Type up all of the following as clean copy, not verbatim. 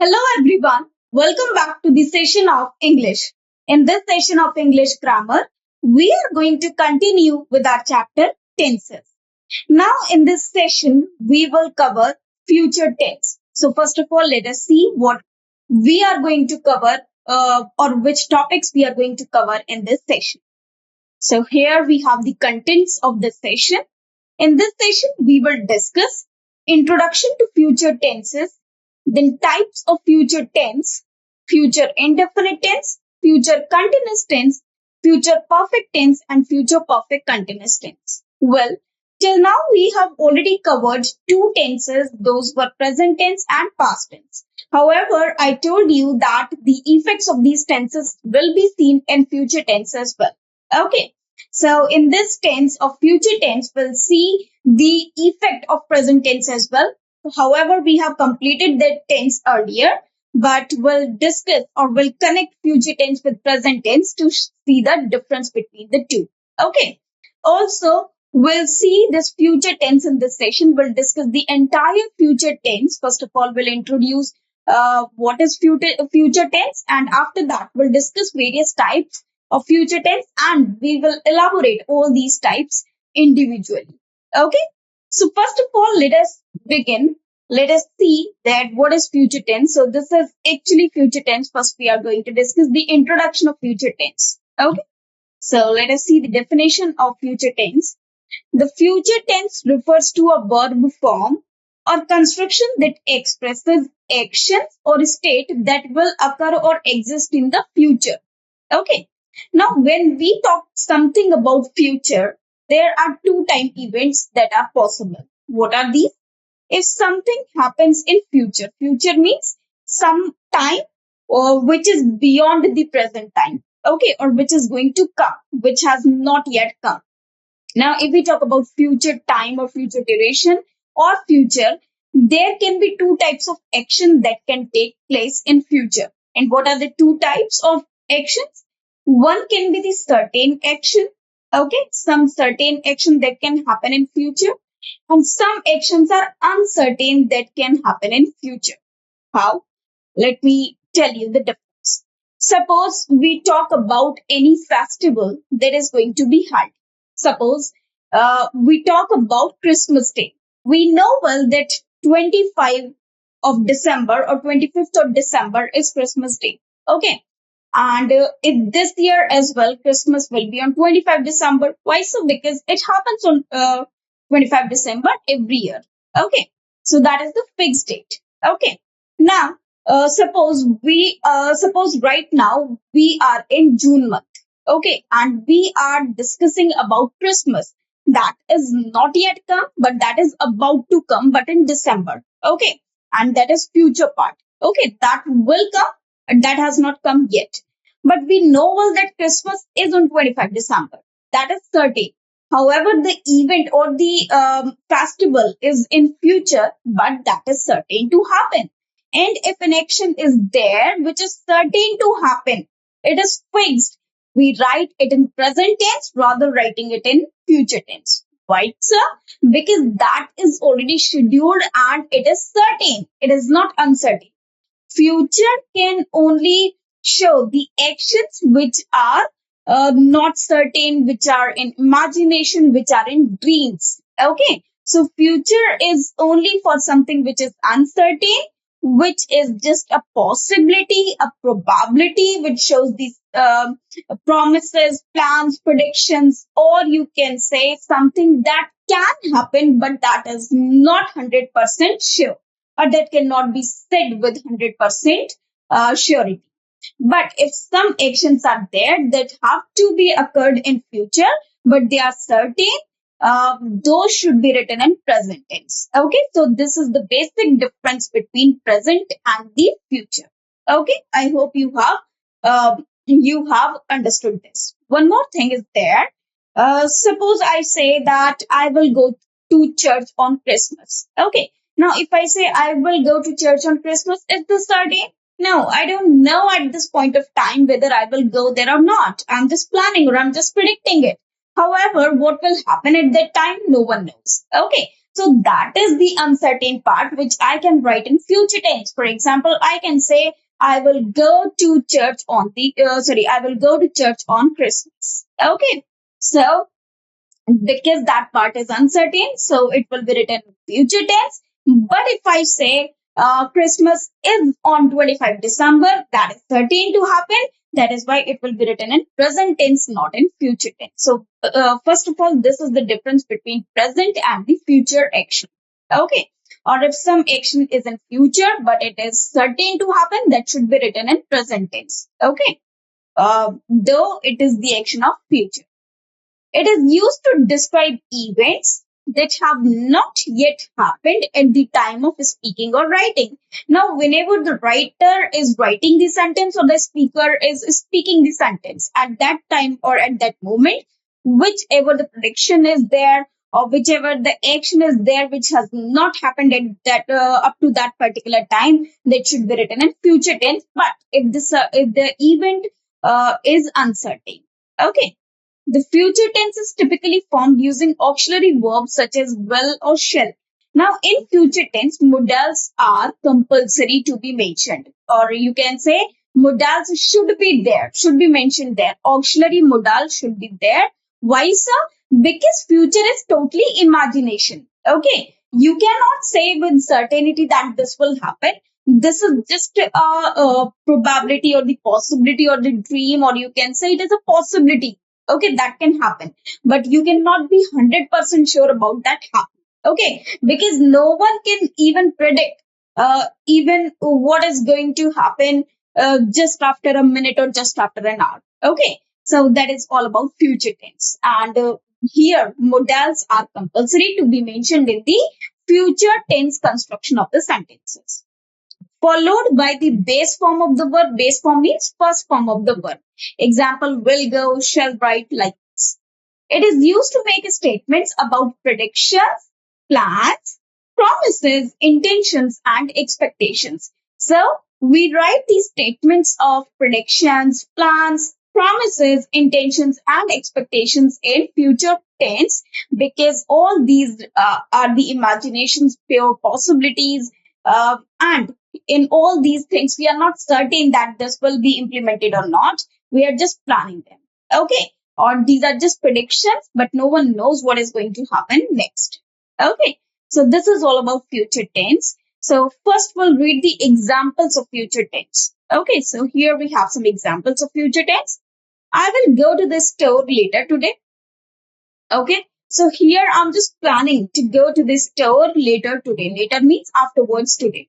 Hello everyone. Welcome back to the session of English. In this session of English grammar, we are going to continue with our chapter tenses. Now in this session, we will cover future tense. So first of all, let us see what we are going to cover or which topics we are going to cover in this session. So here we have the contents of this session. In this session, we will discuss introduction to future tenses, then types of future tense, future indefinite tense, future continuous tense, future perfect tense, and future perfect continuous tense. Well, till now we have already covered two tenses, those were present tense and past tense. However, I told you that the effects of these tenses will be seen in future tense as well. Okay. So in this tense of future tense, we'll see the effect of present tense as well. However, we have completed that tense earlier, but we'll discuss or we'll connect future tense with present tense to see the difference between the two. Okay. Also, we'll see this future tense in this session. We'll discuss the entire future tense. First of all, we'll introduce what is future tense, and after that, we'll discuss various types of future tense and we will elaborate all these types individually. Okay. So first of all, let us begin. Let us see that what is future tense. So this is actually future tense. First, we are going to discuss the introduction of future tense. Okay. So let us see the definition of future tense. The future tense refers to a verb form or construction that expresses actions or state that will occur or exist in the future. Okay. Now, when we talk something about future, there are two time events that are possible. What are these? If something happens in future means some time or which is beyond the present time. Okay, or which is going to come, which has not yet come. Now, if we talk about future time or future duration or future, there can be two types of action that can take place in future. And what are the two types of actions? One can be the certain action. Okay, some certain action that can happen in future, and some actions are uncertain that can happen in future. How? Let me tell you the difference. Suppose we talk about any festival that is going to be held. Suppose we talk about Christmas Day. We know well that 25th of December or 25th of December is Christmas Day. Okay. And in this year as well, Christmas will be on 25 December. Why so? Because it happens on 25 December every year. Okay. So that is the fixed date. Okay. Now, suppose right now we are in June month. Okay. And we are discussing about Christmas. That is not yet come, but that is about to come, but in December. Okay. And that is future part. Okay. That will come. That has not come yet. But we know well that Christmas is on 25 December. That is certain. However, the event or the festival is in future, but that is certain to happen. And if an action is there, which is certain to happen, it is fixed. We write it in present tense rather writing it in future tense. Right, sir? Because that is already scheduled and it is certain. It is not uncertain. Future can only show the actions which are not certain, which are in imagination, which are in dreams. Okay. So future is only for something which is uncertain, which is just a possibility, a probability, which shows these promises, plans, predictions, or you can say something that can happen, but that is not 100% sure, or that cannot be said with 100% surety. But if some actions are there that have to be occurred in future, but they are certain, those should be written in present tense. Okay, so this is the basic difference between present and the future. Okay, I hope you have understood this. One more thing is there. Suppose I say that I will go to church on Christmas. Okay, now if I say I will go to church on Christmas, is this certain? No, I don't know at this point of time whether I will go there or not. I'm just planning or I'm just predicting it. However, what will happen at that time, no one knows. Okay. So that is the uncertain part, which I can write in future tense. For example, I can say, I will go to church on I will go to church on Christmas. Okay. So because that part is uncertain, so it will be written in future tense. But if I say Christmas is on 25 December, that is certain to happen. That is why it will be written in present tense, not in future tense. So first of all, this is the difference between present and the future action. Okay. Or if some action is in future, but it is certain to happen, that should be written in present tense. Okay. Though it is the action of future. It is used to describe events that have not yet happened at the time of speaking or writing. Now, whenever the writer is writing the sentence or the speaker is speaking the sentence at that time or at that moment, whichever the prediction is there or whichever the action is there which has not happened at that up to that particular time, that should be written in future tense. But if the event is uncertain, okay, the future tense is typically formed using auxiliary verbs such as will or shall. Now, in future tense, modals are compulsory to be mentioned, or you can say modals should be there, should be mentioned there. Auxiliary modal should be there. Why, sir? Because future is totally imagination. Okay, you cannot say with certainty that this will happen. This is just a probability or the possibility or the dream, or you can say it is a possibility. Okay, that can happen, but you cannot be 100% sure about that happen. Okay, because no one can even predict even what is going to happen just after a minute or just after an hour. Okay, so that is all about future tense. And here modals are compulsory to be mentioned in the future tense construction of the sentences, followed by the base form of the verb. Base form means first form of the verb. Example, will go, shall write, like this. It is used to make statements about predictions, plans, promises, intentions, and expectations. So, we write these statements of predictions, plans, promises, intentions, and expectations in future tense because all these are the imagination's pure possibilities. And in all these things, we are not certain that this will be implemented or not. We are just planning them. Okay, or these are just predictions, but no one knows what is going to happen next. Okay, so this is all about future tense. So first we'll read the examples of future tense. Okay, so here we have some examples of future tense. I will go to the store later today. Okay, so here I'm just planning to go to the store later today. Later means afterwards today.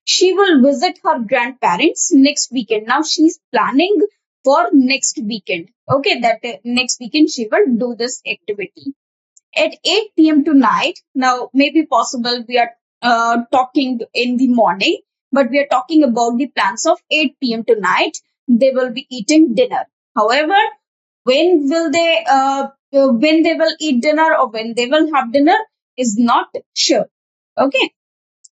She will visit her grandparents next weekend. Now she's planning for next weekend. Okay, that next weekend she will do this activity at 8 p.m. tonight. Now, maybe possible we are talking in the morning, but we are talking about the plans of 8 p.m. tonight. They will be eating dinner. However, when they will eat dinner or when they will have dinner is not sure. Okay,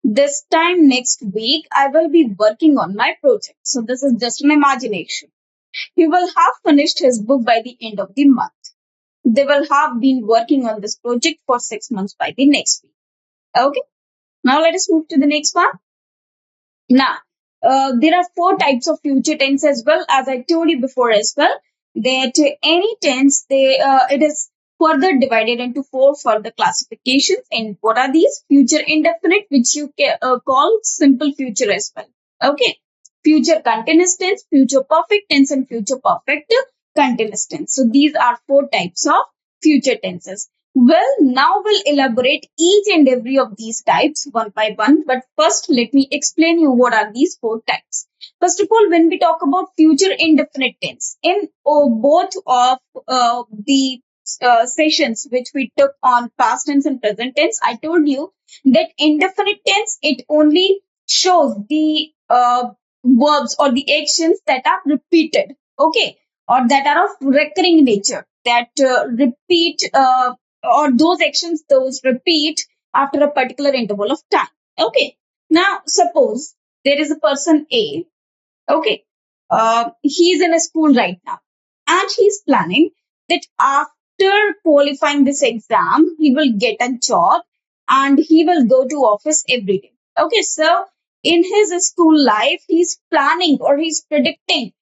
this time next week, I will be working on my project. So this is just an imagination. He will have finished his book by the end of the month. They will have been working on this project for 6 months by the next week. Okay. Now let us move to the next one. Now, there are four types of future tense as well, as I told you before as well. That any tense, it is further divided into four further classifications. And what are these? Future indefinite, which you call simple future as well. Okay. Future continuous tense, future perfect tense, and future perfect continuous tense. So these are four types of future tenses. Well, now we'll elaborate each and every of these types one by one. But first, let me explain you what are these four types. First of all, when we talk about future indefinite tense, in both of the sessions which we took on past tense and present tense, I told you that indefinite tense, it only shows the verbs or the actions that are repeated, okay, or that are of recurring nature, that repeat or those actions, those repeat after a particular interval of time. Okay. Now, suppose there is a person A. Okay. He is in a school right now, and he's planning that after qualifying this exam, he will get a job and he will go to office every day. Okay, so in his school life, he's planning or he's predicting,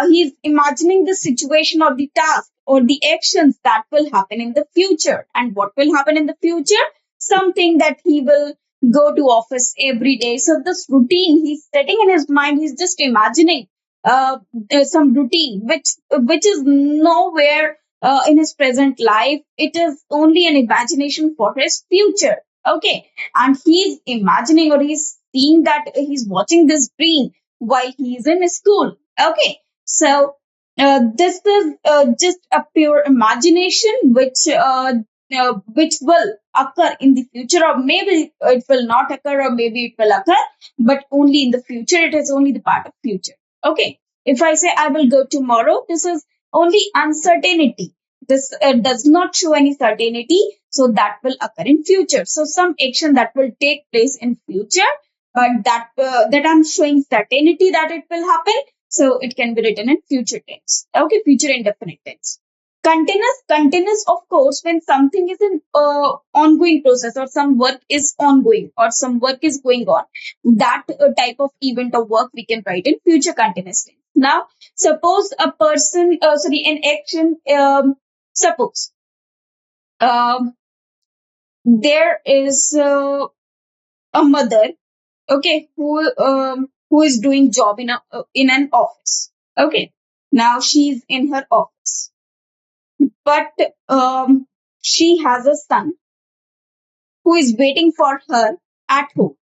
he's imagining the situation or the task or the actions that will happen in the future. And what will happen in the future? Something that he will go to office every day. So this routine he's setting in his mind, he's just imagining some routine which is nowhere in his present life. It is only an imagination for his future. Okay, and he's imagining or he's seeing that he's watching this dream while he's in school. Okay, so this is just a pure imagination which will occur in the future, or maybe it will not occur, or maybe it will occur, but only in the future. It is only the part of future. Okay, if I say I will go tomorrow, this is only uncertainty. This does not show any certainty, so that will occur in future. So some action that will take place in future, but that I'm showing certainty that it will happen, so it can be written in future tense. Okay, future indefinite tense. Continuous, of course, when something is an ongoing process, or some work is ongoing, or some work is going on, that type of event or work we can write in future continuous tense. Now, suppose a person, sorry, an action, suppose um, there is a mother, okay, who is doing job in an office. Okay, now she's in her office, but she has a son who is waiting for her at home.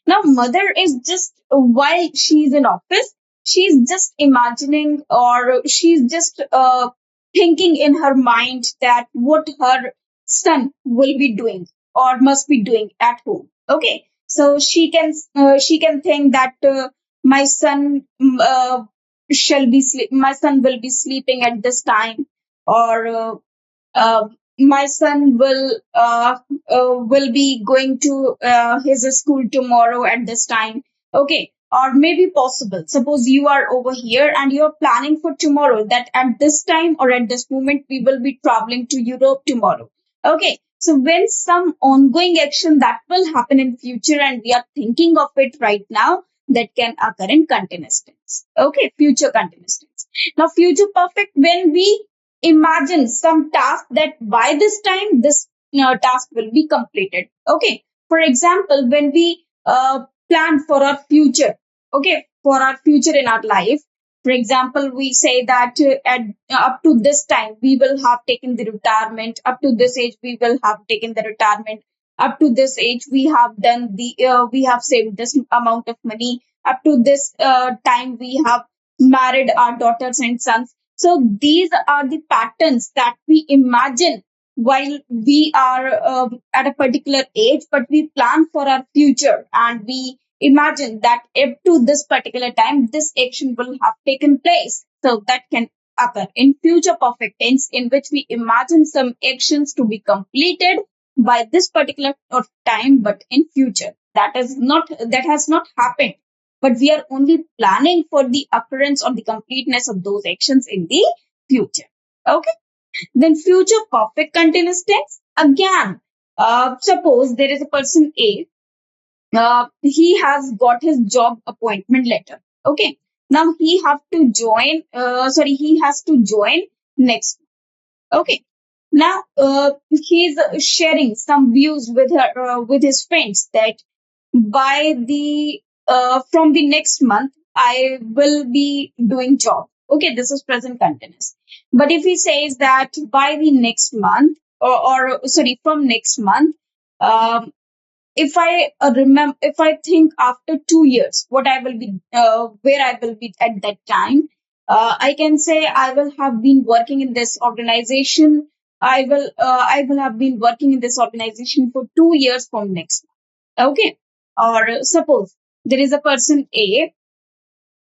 Now, mother is just, while she's in office, she's just imagining, or she's just thinking in her mind that what her son will be doing or must be doing at home. Okay, so she can think that my son my son will be sleeping at this time, or my son will be going to his school tomorrow at this time. Okay, or maybe possible, suppose you are over here and you're planning for tomorrow, that at this time or at this moment we will be traveling to Europe tomorrow. Okay, so when some ongoing action that will happen in future and we are thinking of it right now, that can occur in continuous tense. Okay, future continuous tense. Now, future perfect, when we imagine some task that by this time this task will be completed. Okay, for example, when we plan for our future, okay, for our future in our life, for example, we say that at up to this time we will have taken the retirement, up to this age we will have taken the retirement, up to this age we have done the we have saved this amount of money, up to this time we have married our daughters and sons. So these are the patterns that we imagine while we are at a particular age, but we plan for our future and we imagine that up to this particular time, this action will have taken place. So that can occur in future perfect tense, in which we imagine some actions to be completed by this particular time, but in future. That has not happened, but we are only planning for the occurrence or the completeness of those actions in the future. Okay, then future perfect continuous tense. Again, suppose there is a person A, he has got his job appointment letter. Okay, now he has to join next. Okay, now he's sharing some views with his friends that by the from the next month I will be doing job. Okay, this is present continuous. But if he says that by the next month, or sorry, from next month, um, if I remember, if I think after 2 years, what I will be, where I will be at that time, I can say I will have been working in this organization. I will have been working in this organization for 2 years from next month. Okay, or suppose there is a person A,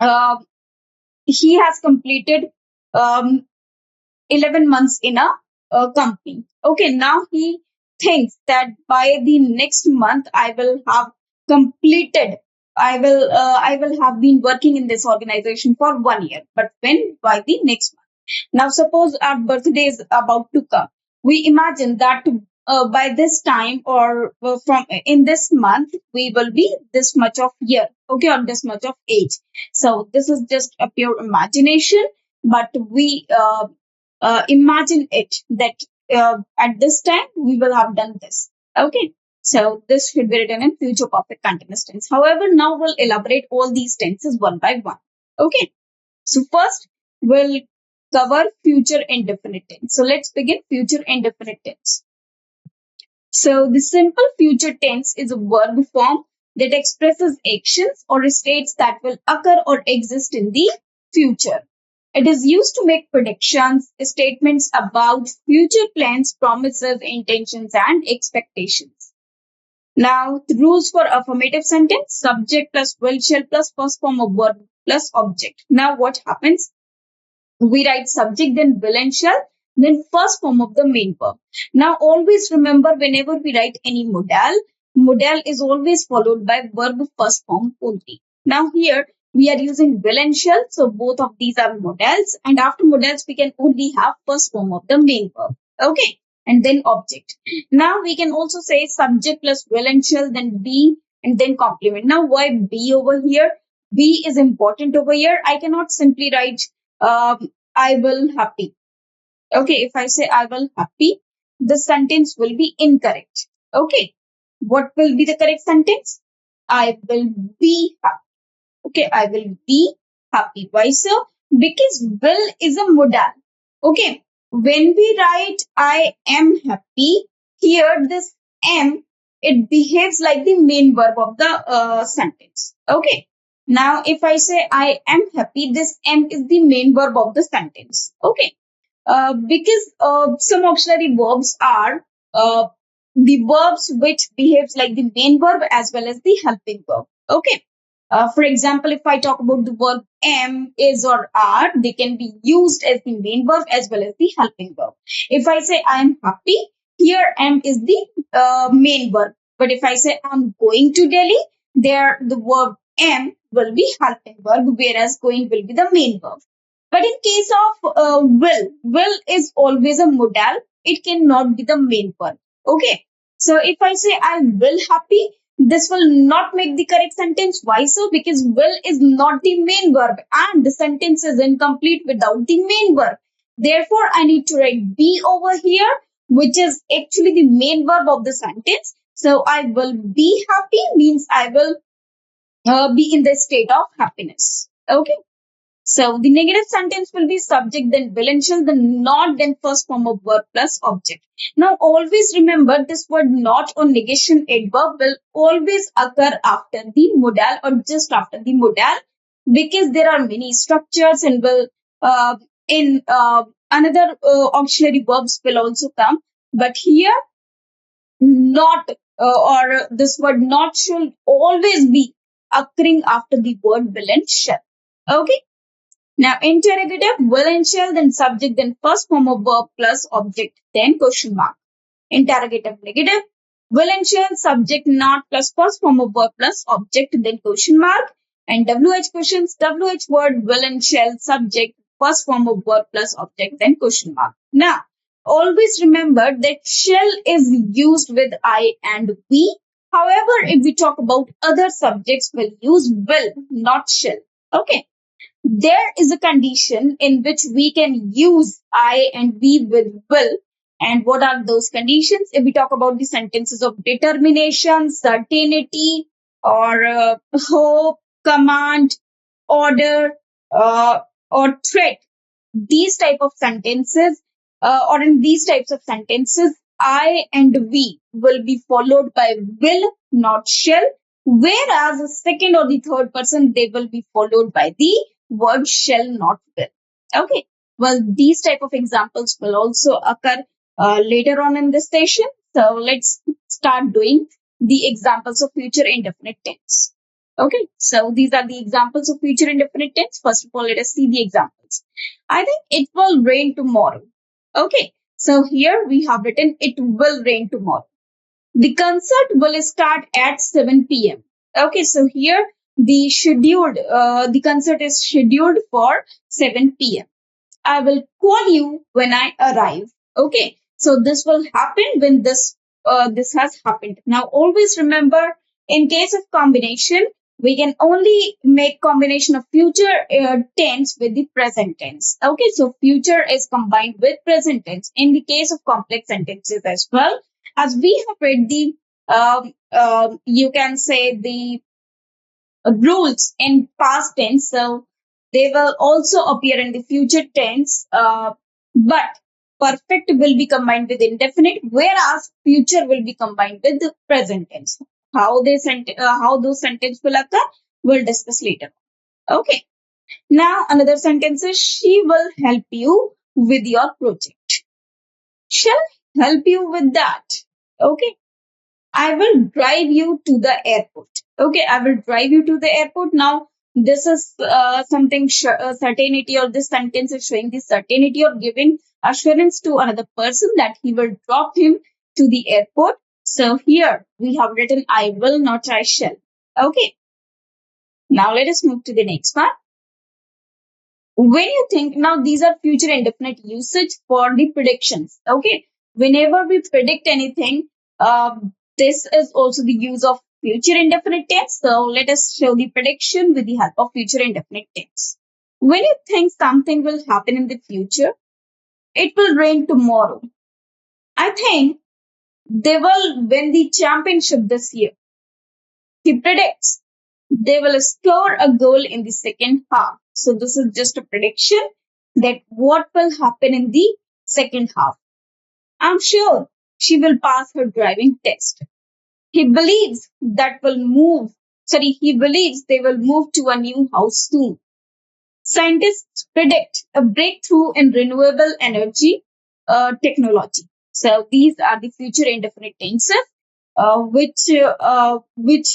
uh, he has completed um, 11 months in a company. Okay, now he thinks that by the next month I will have completed. I will have been working in this organization for 1 year. But when? By the next month. Now suppose our birthday is about to come. We imagine that by this time or from in this month we will be this much of year, okay, or this much of age. So this is just a pure imagination, but we imagine it that at this time we will have done this, okay. So this should be written in future perfect continuous tense. However, now we'll elaborate all these tenses one by one, okay. So first we'll cover future indefinite tense. So let's begin future indefinite tense. So the simple future tense is a verb form that expresses actions or states that will occur or exist in the future. It is used to make predictions, statements about future plans, promises, intentions, and expectations. Now, the rules for affirmative sentence: subject plus will shall plus first form of verb plus object. Now, what happens? We write subject, then will and shall, then first form of the main verb. Now always remember, whenever we write any modal is always followed by verb first form only. Now here we are using will and shall, so both of these are modals, and after modals we can only have first form of the main verb, okay, and then object. Now we can also say subject plus will and shall, then be, and then complement. Now why be over here? Be is important over here. I cannot simply write I will happy. Okay, if I say I will happy, the sentence will be incorrect. Okay, what will be the correct sentence? I will be happy. Okay, I will be happy. Why so? Because will is a modal. Okay, when we write I am happy, here this am, it behaves like the main verb of the sentence. Okay, now if I say I am happy, this am is the main verb of the sentence. Okay, because some auxiliary verbs are the verbs which behaves like the main verb as well as the helping verb. Okay. For example, if I talk about the verb am, is, or are, they can be used as the main verb as well as the helping verb. If I say I am happy, here am is the main verb. But if I say I'm going to Delhi, there the verb am will be helping verb, whereas going will be the main verb. But in case of will is always a modal. It cannot be the main verb. Okay. So if I say I will happy, this will not make the correct sentence. Why so? Because will is not the main verb and the sentence is incomplete without the main verb. Therefore, I need to write be over here, which is actually the main verb of the sentence. So I will be happy means I will be in the state of happiness. Okay. So the negative sentence will be subject, then will and shall, then not, then first form of verb plus object. Now always remember, this word not or negation adverb will always occur after the modal or just after the modal, because there are many structures and will in another auxiliary verbs will also come. But here not or this word not should always be occurring after the word will and shall. Okay. Now, interrogative, will and shall, then subject, then first form of verb plus object, then question mark. Interrogative negative, will and shall, subject, not plus first form of verb plus object, then question mark. And WH questions, WH word, will and shall, subject, first form of verb plus object, then question mark. Now, always remember that shall is used with I and we. However, if we talk about other subjects, we'll use will, not shall. Okay. There is a condition in which we can use I and we with will. And what are those conditions? If we talk about the sentences of determination, certainty, or hope, command, order, or threat, these type of sentences, or in these types of sentences, I and we will be followed by will, not shall. Whereas the second or the third person, they will be followed by the word shall, not will. Okay. Well, these type of examples will also occur later on in this session. So let's start doing the examples of future indefinite tense. Okay. So these are the examples of future indefinite tense. First of all, let us see the examples. I think it will rain tomorrow. Okay. So here we have written it will rain tomorrow. The concert will start at 7 p.m. Okay, so here the concert is scheduled for 7 p.m. I will call you when I arrive. Okay, so this will happen when this this has happened. Now, always remember, in case of combination, we can only make combination of future tense with the present tense. Okay, so future is combined with present tense in the case of complex sentences as well. As we have read the, you can say the rules in past tense, so they will also appear in the future tense, but perfect will be combined with indefinite, whereas future will be combined with the present tense. How those sentences will occur, we'll discuss later. Okay. Now another sentence is, she will help you with your project. Shall I help you with that? Okay. I will drive you to the airport. Okay, I will drive you to the airport. Now, this is something certainty, or this sentence is showing the certainty or giving assurance to another person that he will drop him to the airport. So here we have written I will, not I shall. Okay, now let us move to the next one. When you think, now these are future indefinite usage for the predictions. Okay, whenever we predict anything, this is also the use of future indefinite tense. So let us show the prediction with the help of future indefinite tense. When you think something will happen in the future, it will rain tomorrow. I think they will win the championship this year. He predicts they will score a goal in the second half. So this is just a prediction that what will happen in the second half. I'm sure she will pass her driving test. He believes he believes they will move to a new house soon. Scientists predict a breakthrough in renewable energy technology. So these are the future indefinite tenses, which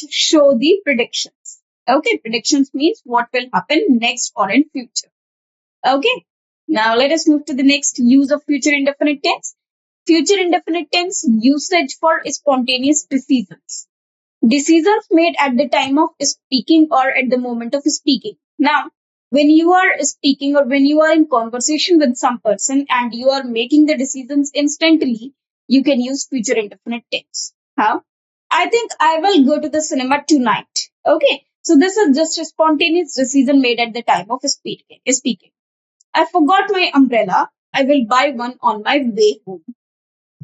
show the predictions. Okay, predictions means what will happen next or in future. Okay, now let us move to the next use of future indefinite tense. Future indefinite tense usage for spontaneous decisions. Decisions made at the time of speaking or at the moment of speaking. Now, when you are speaking or when you are in conversation with some person and you are making the decisions instantly, you can use future indefinite tense. How? I think I will go to the cinema tonight. Okay. So this is just a spontaneous decision made at the time of speaking. I forgot my umbrella. I will buy one on my way home.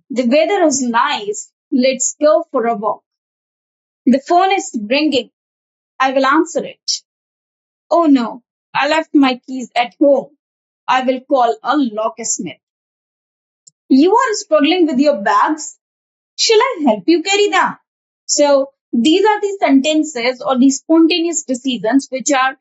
The weather is nice. Let's go for a walk. The phone is ringing. I will answer it. Oh no, I left my keys at home. I will call a locksmith. You are struggling with your bags. Shall I help you carry them? So these are the sentences or the spontaneous decisions which are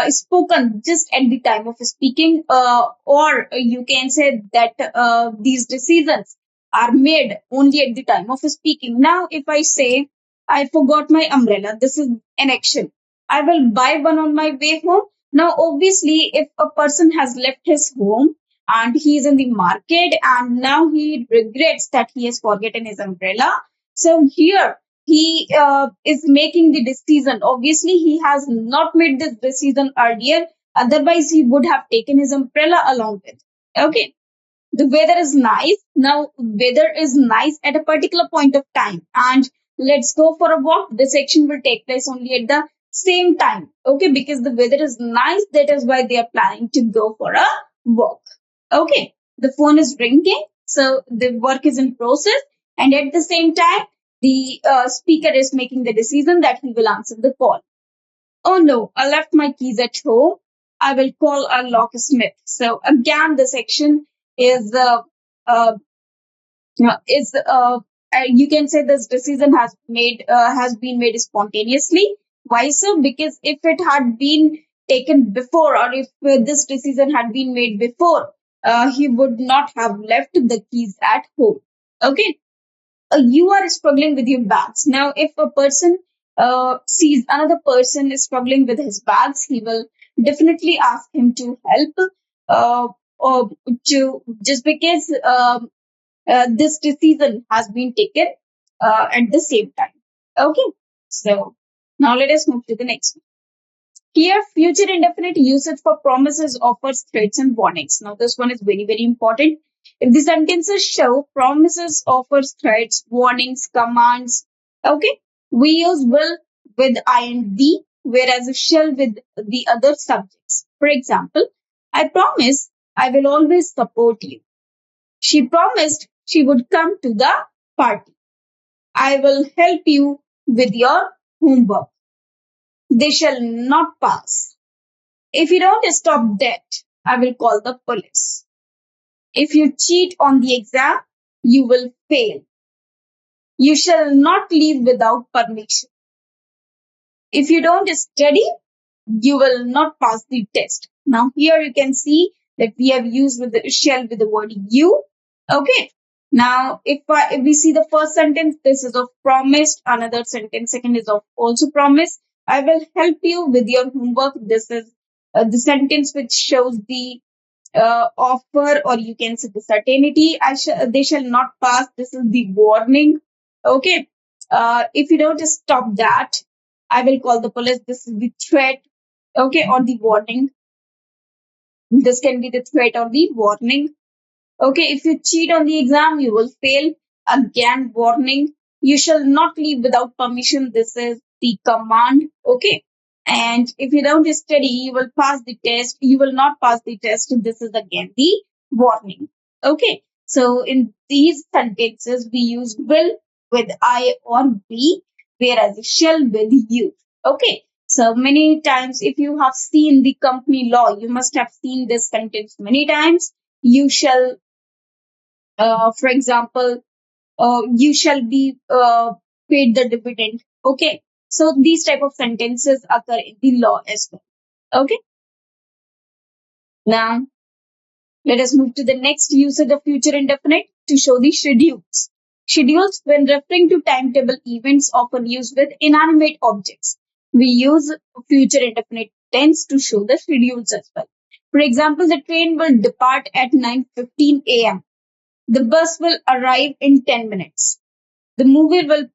spoken just at the time of speaking, or you can say that these decisions are made only at the time of speaking. Now, if I say, I forgot my umbrella, this is an action. I will buy one on my way home. Now, obviously, if a person has left his home and he is in the market and now he regrets that he has forgotten his umbrella, so here he is making the decision. Obviously, he has not made this decision earlier. Otherwise, he would have taken his umbrella along with. Okay. The weather is nice. Now, weather is nice at a particular point of time. And let's go for a walk. This action will take place only at the same time. Okay. Because the weather is nice. That is why they are planning to go for a walk. Okay. The phone is ringing. So the work is in process. And at the same time, the speaker is making the decision that he will answer the call. Oh no, I left my keys at home. I will call a locksmith. So again, this action is you can say this decision has been made spontaneously. Why so? Because if it had been taken before, or if this decision had been made before, he would not have left the keys at home. Okay. You are struggling with your bags. Now, if a person sees another person is struggling with his bags, he will definitely ask him to help, or to just because this decision has been taken at the same time. Okay, so now let us move to the next one. Here, future indefinite usage for promises, offers, threats, and warnings. Now, this one is very, very important. If the sentences show promises, offers, threats, warnings, commands, okay, we use will with I and the, whereas shall with the other subjects. For example, I promise I will always support you. She promised she would come to the party. I will help you with your homework. They shall not pass. If you don't stop that, I will call the police. If you cheat on the exam, you will fail. You shall not leave without permission. If you don't study, you will not pass the test. Now here you can see that we have used with the shall with the word you. Okay. Now if we see the first sentence, this is of promised. Another sentence, second is of also promise. I will help you with your homework. This is the sentence which shows the offer, or you can say the certainty. They shall not pass. This is the warning. Okay. If you don't stop that, I will call the police. This is the threat. Okay, or the warning. This can be the threat or the warning. Okay, if you cheat on the exam, you will fail. Again, warning. You shall not leave without permission. This is the command. Okay. And if you don't study, you will pass the test. You will not pass the test. This is again the warning. Okay. So in these sentences, we use will with I or be, whereas shall with you. Okay. So many times, if you have seen the company law, you must have seen this sentence many times. You shall, for example, you shall be paid the dividend. Okay. So these type of sentences occur in the law as well. Okay. Now let us move to the next usage of future indefinite to show the schedules. Schedules, when referring to timetable events, often used with inanimate objects. We use future indefinite tense to show the schedules as well. For example, the train will depart at 9:15 a.m. The bus will arrive in 10 minutes. The movie will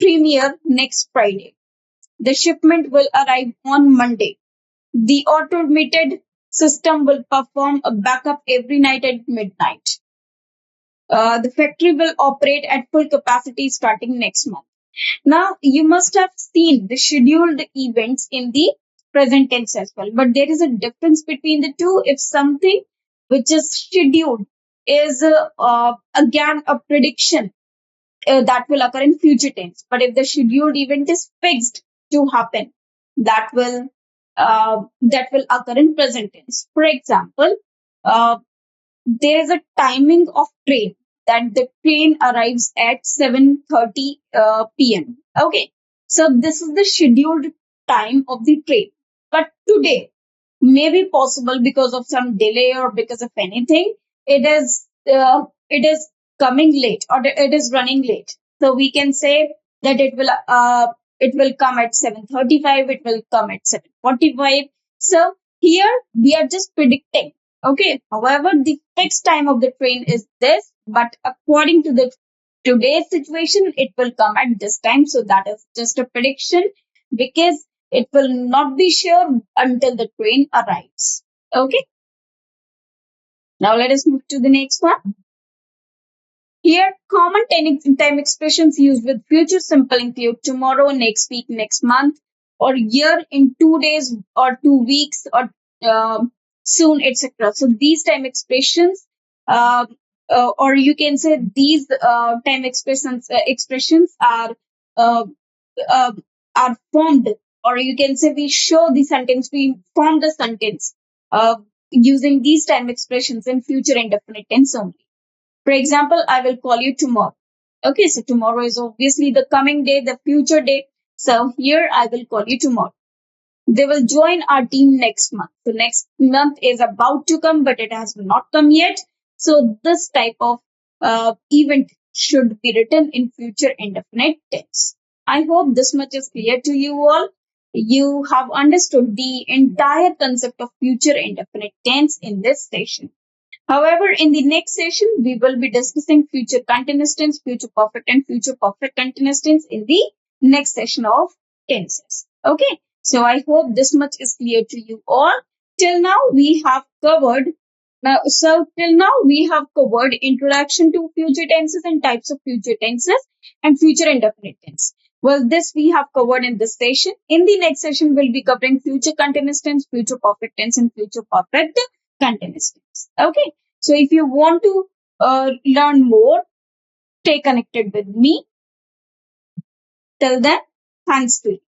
premiere next Friday. The shipment will arrive on Monday. The automated system will perform a backup every night at midnight. The factory will operate at full capacity starting next month. Now, you must have seen the scheduled events in the present tense as well, but there is a difference between the two. If something which is scheduled is again a prediction that will occur in future tense, but if the scheduled event is fixed to happen, that will occur in present tense. For example, uh, there is a timing of train, that the train arrives at 7:30 p.m. Okay. So this is the scheduled time of the train. But today may be possible because of some delay or because of anything. It is coming late, or it is running late. So we can say that it will come at 7:35, it will come at 7:45. So here we are just predicting. Okay. However, the fixed time of the train is this, but according to the today's situation, it will come at this time. So that is just a prediction, because it will not be sure until the train arrives. Okay. Now let us move to the next one. Here, common time expressions used with future simple include tomorrow, next week, next month, or year, in 2 days, or 2 weeks, or soon, etc. So these time expressions, uh, or you can say these time expressions uh, uh, are formed, or you can say we show the sentence, we form the sentence uh, using these time expressions in future indefinite tense only. For example, I will call you tomorrow. Okay, so tomorrow is obviously the coming day, the future day. So here I will call you tomorrow. They will join our team next month. So next month is about to come, but it has not come yet. So this type of event should be written in future indefinite tense. I hope this much is clear to you all. You have understood the entire concept of future indefinite tense in this session. However, in the next session, we will be discussing future continuous tense, future perfect, and future perfect continuous tense in the next session of tenses. Okay. So I hope this much is clear to you all. Till now, we have covered Now, so till now we have covered introduction to future tenses and types of future tenses and future indefinite tense. Well, this we have covered in this session. In the next session, we'll be covering future continuous tense, future perfect tense, and future perfect continuous tense. Okay. So if you want to learn more, stay connected with me. Till then, thanks to you.